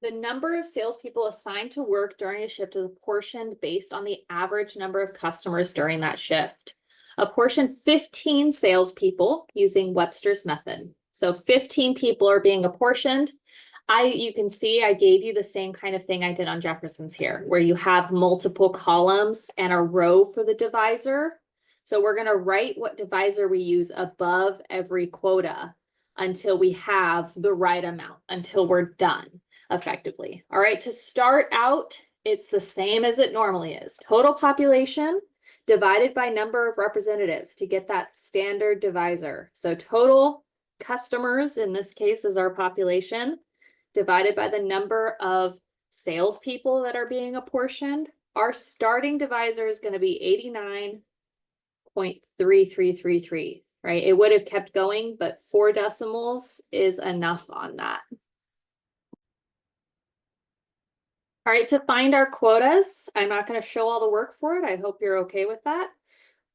The number of salespeople assigned to work during a shift is apportioned based on the average number of customers during that shift. Apportion 15 salespeople using Webster's method. So 15 people are being apportioned. You can see I gave you the same kind of thing I did on Jefferson's here, where you have multiple columns and a row for the divisor. So we're going to write what divisor we use above every quota until we have the right amount, until we're done effectively. All right, to start out, it's the same as it normally is. Total population divided by number of representatives to get that standard divisor. So total customers, in this case, is our population, divided by the number of salespeople that are being apportioned. Our starting divisor is going to be 89.3333, right? It would have kept going, but 4 decimals is enough on that. All right, to find our quotas, I'm not going to show all the work for it. I hope you're okay with that.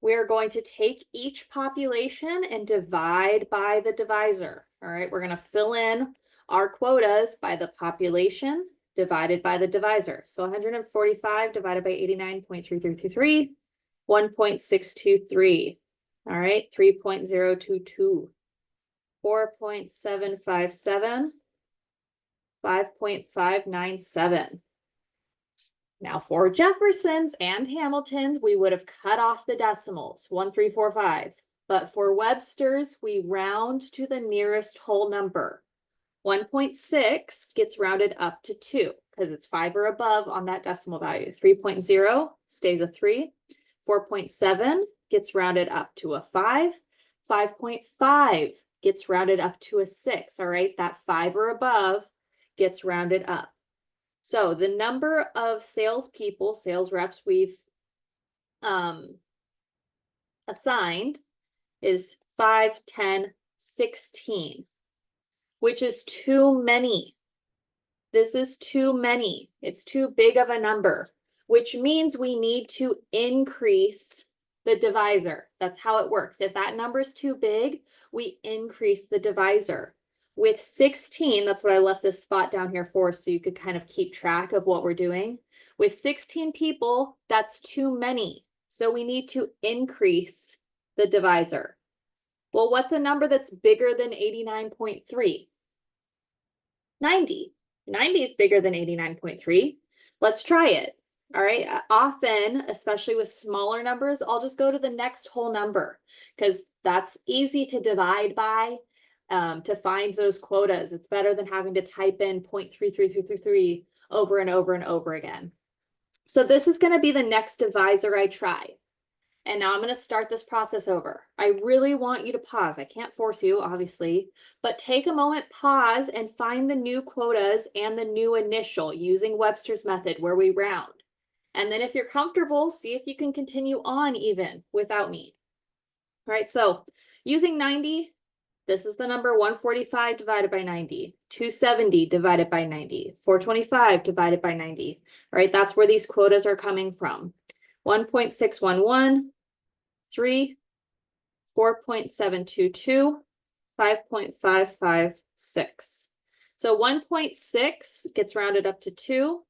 We're going to take each population and divide by the divisor. All right, we're going to fill in our quotas by the population divided by the divisor. So 145 divided by 89.3333, 1.623. All right, 3.022, 4.757, 5.597. Now for Jefferson's and Hamilton's, we would have cut off the decimals, 1345. But for Webster's, we round to the nearest whole number. 1.6 gets rounded up to 2 because it's 5 or above on that decimal value. 3.0 stays a 3. 4.7 gets rounded up to a 5. 5.5 gets rounded up to a 6. All right, that 5 or above gets rounded up. So the number of salespeople, sales reps we've assigned is 5, 10, 16, which is too many. This is too many. It's too big of a number, which means we need to increase the divisor. That's how it works. If that number is too big, we increase the divisor. With 16, that's what I left this spot down here for, so you could kind of keep track of what we're doing. With 16 people, that's too many. So we need to increase the divisor. Well, what's a number that's bigger than 89.3? 90. 90 is bigger than 89.3. Let's try it. All right. Often, especially with smaller numbers, I'll just go to the next whole number because that's easy to divide by. To find those quotas. It's better than having to type in 0.33333 over and over and over again. So this is going to be the next divisor I try. And now I'm going to start this process over. I really want you to pause. I can't force you, obviously, but take a moment, pause, and find the new quotas and the new initial using Webster's method where we round. And then if you're comfortable, see if you can continue on even without me. All right, so using 90, this is the number 145 divided by 90, 270 divided by 90, 425 divided by 90. All right, that's where these quotas are coming from. 1.611, 3, 4.722, 5.556. So 1.6 gets rounded up to 2,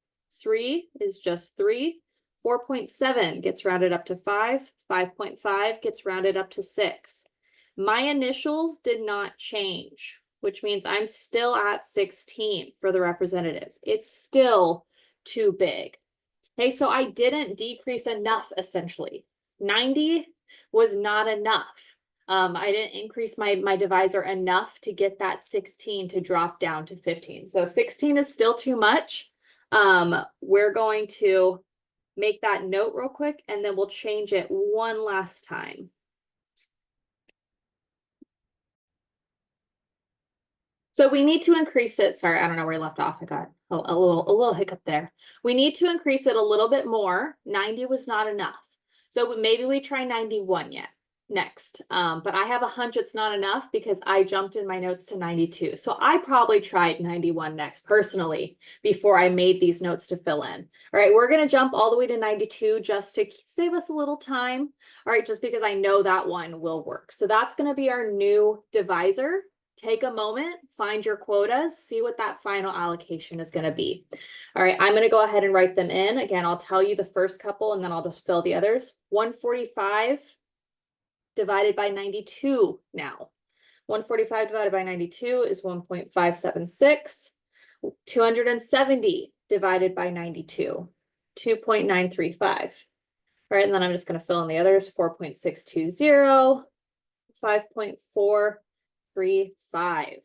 3 is just 3, 4.7 gets rounded up to 5, 5.5 gets rounded up to 6. My initials did not change, which means I'm still at 16 for the representatives. It's still too big. Okay, so I didn't decrease enough, essentially. 90 was not enough. I didn't increase my divisor enough to get that 16 to drop down to 15. So 16 is still too much. We're going to make that note real quick, and then we'll change it one last time. So we need to increase it. Sorry, I don't know where I left off. I got a little hiccup there. We need to increase it a little bit more. 90 was not enough. So maybe we try 91 next. But I have a hunch it's not enough because I jumped in my notes to 92. So I probably tried 91 next personally before I made these notes to fill in. All right, we're going to jump all the way to 92 just to save us a little time. All right, just because I know that one will work. So that's going to be our new divisor. take a moment, find your quotas, see what that final allocation is going to be. All right, I'm going to go ahead and write them in. Again, I'll tell you the first couple and then I'll just fill the others. 145 divided by 92 now. 145 divided by 92 is 1.576. 270 divided by 92, 2.935. All right, and then I'm just going to fill in the others. 4.620, 5.435.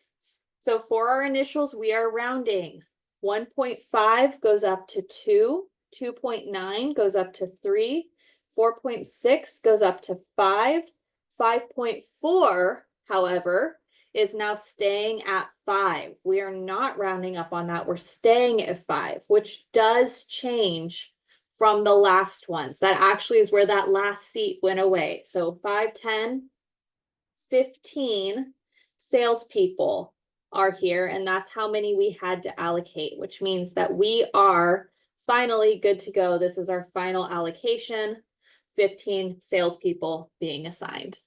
So for our initials, we are rounding. 1.5 goes up to 2, 2.9 goes up to 3, 4.6 goes up to 5, 5.4, however, is now staying at 5. We are not rounding up on that. We're staying at 5, which does change from the last ones. That actually is where that last seat went away. So 5, 10, 15 salespeople are here, and that's how many we had to allocate, which means that we are finally good to go. This is our final allocation, 15 salespeople being assigned.